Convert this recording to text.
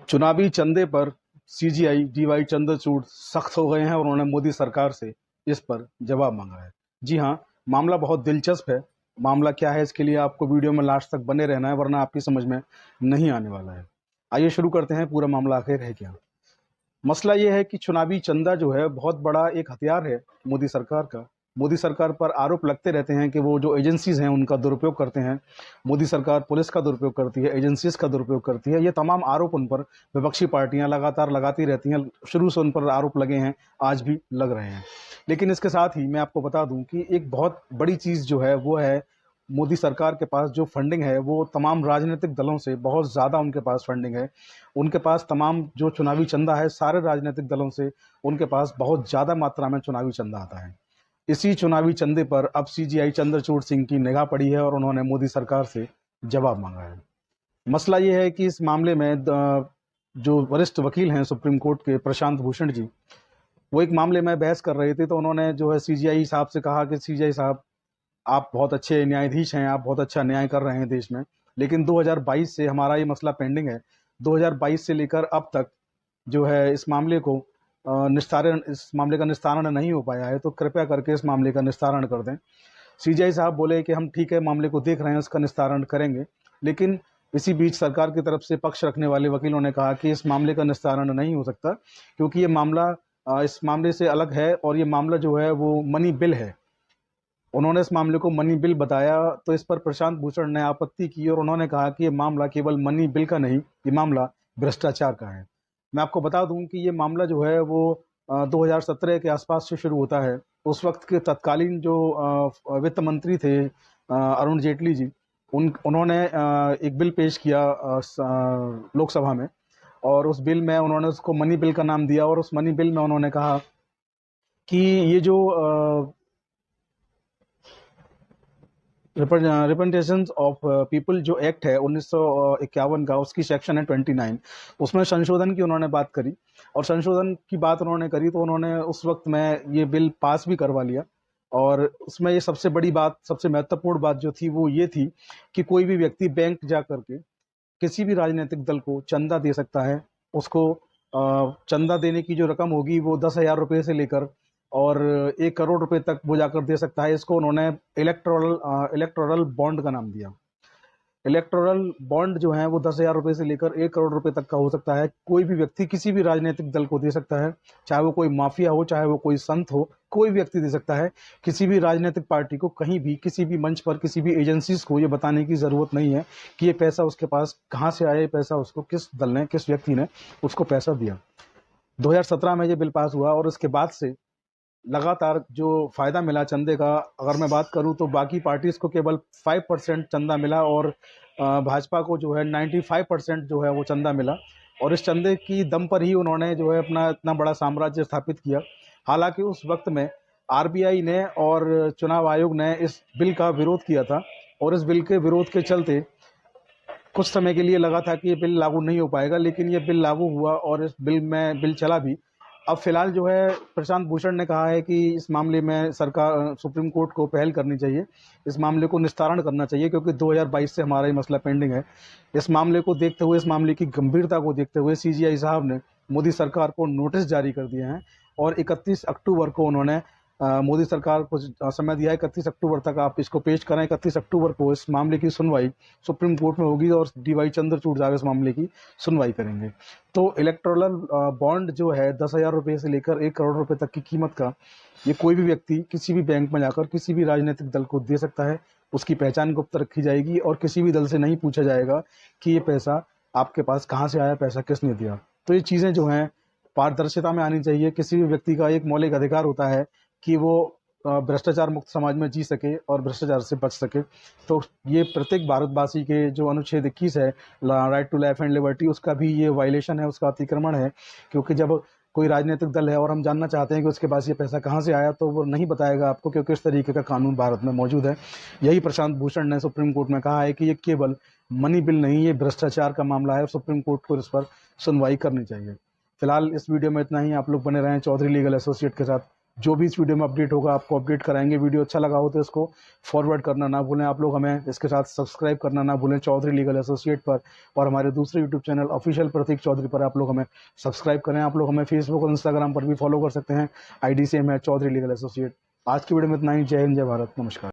चुनावी चंदे पर सीजीआई डीवाई चंद्रचूड़ सख्त हो गए हैं और उन्होंने मोदी सरकार से इस पर जवाब मांगा है। जी हाँ, मामला बहुत दिलचस्प है। मामला क्या है, इसके लिए आपको वीडियो में लास्ट तक बने रहना है, वरना आपकी समझ में नहीं आने वाला है। आइए शुरू करते हैं, पूरा मामला आखिर है क्या। मसला ये है कि चुनावी चंदा जो है बहुत बड़ा एक हथियार है मोदी सरकार का। मोदी सरकार पर आरोप लगते रहते हैं कि वो जो एजेंसीज हैं उनका दुरुपयोग करते हैं। मोदी सरकार पुलिस का दुरुपयोग करती है, एजेंसीज का दुरुपयोग करती है। ये तमाम आरोप उन पर विपक्षी पार्टियां लगातार लगाती रहती हैं। शुरू से उन पर आरोप लगे हैं, आज भी लग रहे हैं। लेकिन इसके साथ ही मैं आपको बता दूं कि एक बहुत बड़ी चीज़ जो है वो है, मोदी सरकार के पास जो फंडिंग है वो तमाम राजनीतिक दलों से बहुत ज़्यादा उनके पास फंडिंग है। उनके पास तमाम जो चुनावी चंदा है सारे राजनीतिक दलों से उनके पास बहुत ज़्यादा मात्रा में चुनावी चंदा आता है। इसी चुनावी चंदे पर अब सीजीआई चंद्रचूड़ सिंह की निगाह पड़ी है और उन्होंने मोदी सरकार से जवाब मांगा है। मसला ये है कि इस मामले में जो वरिष्ठ वकील हैं सुप्रीम कोर्ट के प्रशांत भूषण जी, वो एक मामले में बहस कर रहे थे। तो उन्होंने जो है सीजीआई साहब से कहा कि सीजीआई साहब, आप बहुत अच्छे न्यायाधीश हैं, आप बहुत अच्छा न्याय कर रहे हैं देश में, लेकिन 2022 से हमारा ये मसला पेंडिंग है। 2022 से लेकर अब तक जो है इस मामले को इस मामले का निस्तारण नहीं हो पाया है, तो कृपया करके इस मामले का निस्तारण कर दें। सीजीआई साहब बोले कि हम ठीक है, मामले को देख रहे हैं, उसका निस्तारण करेंगे। लेकिन इसी बीच सरकार की तरफ से पक्ष रखने वाले वकीलों ने कहा कि इस मामले का निस्तारण नहीं हो सकता, क्योंकि ये मामला इस मामले से अलग है और ये मामला जो है वो मनी बिल है। उन्होंने इस मामले को मनी बिल बताया, तो इस पर प्रशांत भूषण ने आपत्ति की और उन्होंने कहा कि ये मामला केवल मनी बिल का नहीं, ये मामला भ्रष्टाचार का है। मैं आपको बता दूं कि ये मामला जो है वो 2017 के आसपास से शुरू होता है। उस वक्त के तत्कालीन जो वित्त मंत्री थे अरुण जेटली जी, उन्होंने एक बिल पेश किया लोकसभा में, और उस बिल में उन्होंने उसको मनी बिल का नाम दिया। और उस मनी बिल में उन्होंने कहा कि ये जो रिप्रेजेंटेशन ऑफ पीपल जो एक्ट है 1951 का, उसकी सेक्शन है 29, उसमें संशोधन की उन्होंने बात करी। और संशोधन की बात उन्होंने करी तो उन्होंने उस वक्त में ये बिल पास भी करवा लिया। और उसमें ये सबसे बड़ी बात, सबसे महत्वपूर्ण बात जो थी वो ये थी कि कोई भी व्यक्ति बैंक जा करके किसी भी राजनीतिक दल को चंदा दे सकता है। उसको चंदा देने की जो रकम होगी वो 10,000 रुपये से लेकर और 1 करोड़ रुपए तक वो जाकर दे सकता है। इसको उन्होंने इलेक्टोरल बॉन्ड का नाम दिया। इलेक्टोरल बॉन्ड जो है वो 10,000 रुपये से लेकर 1 करोड़ रुपए तक का हो सकता है। कोई भी व्यक्ति किसी भी राजनीतिक दल को दे सकता है, चाहे वो कोई माफिया हो, चाहे वो कोई संत हो, कोई भी व्यक्ति दे सकता है। किसी भी राजनीतिक पार्टी को कहीं भी किसी भी मंच पर किसी भी एजेंसीज को ये बताने की जरूरत नहीं है कि ये पैसा उसके पास कहाँ से आया, ये पैसा उसको किस दल ने, किस व्यक्ति ने उसको पैसा दिया। 2017 में ये बिल पास हुआ और उसके बाद से लगातार जो फायदा मिला चंदे का, अगर मैं बात करूं तो बाकी पार्टीज को केवल 5% चंदा मिला और भाजपा को जो है 95% जो है वो चंदा मिला। और इस चंदे की दम पर ही उन्होंने जो है अपना इतना बड़ा साम्राज्य स्थापित किया। हालांकि उस वक्त में आरबीआई ने और चुनाव आयोग ने इस बिल का विरोध किया था, और इस बिल के विरोध के चलते कुछ समय के लिए लगा था कि ये बिल लागू नहीं हो पाएगा, लेकिन ये बिल लागू हुआ और इस बिल चला भी। अब फिलहाल जो है प्रशांत भूषण ने कहा है कि इस मामले में सरकार, सुप्रीम कोर्ट को पहल करनी चाहिए, इस मामले को निस्तारण करना चाहिए, क्योंकि 2022 से हमारा ये मसला पेंडिंग है। इस मामले को देखते हुए, इस मामले की गंभीरता को देखते हुए सीजीआई साहब ने मोदी सरकार को नोटिस जारी कर दिए हैं और 31 अक्टूबर को उन्होंने मोदी सरकार को समय दिया है। 31 अक्टूबर तक आप इसको पेश करें। 31 अक्टूबर को इस मामले की सुनवाई सुप्रीम कोर्ट में होगी और डीवाई चंद्रचूड़ साहब इस मामले की सुनवाई करेंगे। तो इलेक्टोरल बॉन्ड जो है 10,000 रुपये से लेकर 1 करोड़ रुपए तक की कीमत का, ये कोई भी व्यक्ति किसी भी बैंक में जाकर किसी भी राजनीतिक दल को दे सकता है। उसकी पहचान गुप्त रखी जाएगी और किसी भी दल से नहीं पूछा जाएगा कि ये पैसा आपके पास कहाँ से आया, पैसा किसने दिया। तो ये चीज़ें जो हैं पारदर्शिता में आनी चाहिए। किसी भी व्यक्ति का एक मौलिक अधिकार होता है कि वो भ्रष्टाचार मुक्त समाज में जी सके और भ्रष्टाचार से बच सके। तो ये प्रत्येक भारतवासी के जो अनुच्छेद 21 है, right to life and liberty, उसका भी ये वायलेशन है, उसका अतिक्रमण है। क्योंकि जब कोई राजनीतिक दल है और हम जानना चाहते हैं कि उसके पास ये पैसा कहाँ से आया, तो वो नहीं बताएगा आपको, क्योंकि इस तरीके का कानून भारत में मौजूद है। यही प्रशांत भूषण ने सुप्रीम कोर्ट में कहा है कि ये केवल मनी बिल नहीं, ये भ्रष्टाचार का मामला है। सुप्रीम कोर्ट को इस पर सुनवाई करनी चाहिए। फिलहाल इस वीडियो में इतना ही। आप लोग बने रहें चौधरी लीगल एसोसिएट के साथ। जो भी इस वीडियो में अपडेट होगा आपको अपडेट कराएंगे। वीडियो अच्छा लगा हो तो इसको फॉरवर्ड करना ना भूलें आप लोग, हमें इसके साथ सब्सक्राइब करना ना भूलें चौधरी लीगल एसोसिएट पर, और हमारे दूसरे यूट्यूब चैनल ऑफिशियल प्रतीक चौधरी पर आप लोग हमें सब्सक्राइब करें। आप लोग हमें फेसबुक और इंस्टाग्राम पर भी फॉलो कर सकते हैं, आईडी सेम है चौधरी लीगल एसोसिएट। आज की वीडियो में इतना ही। जय हिंद, जय भारत, नमस्कार।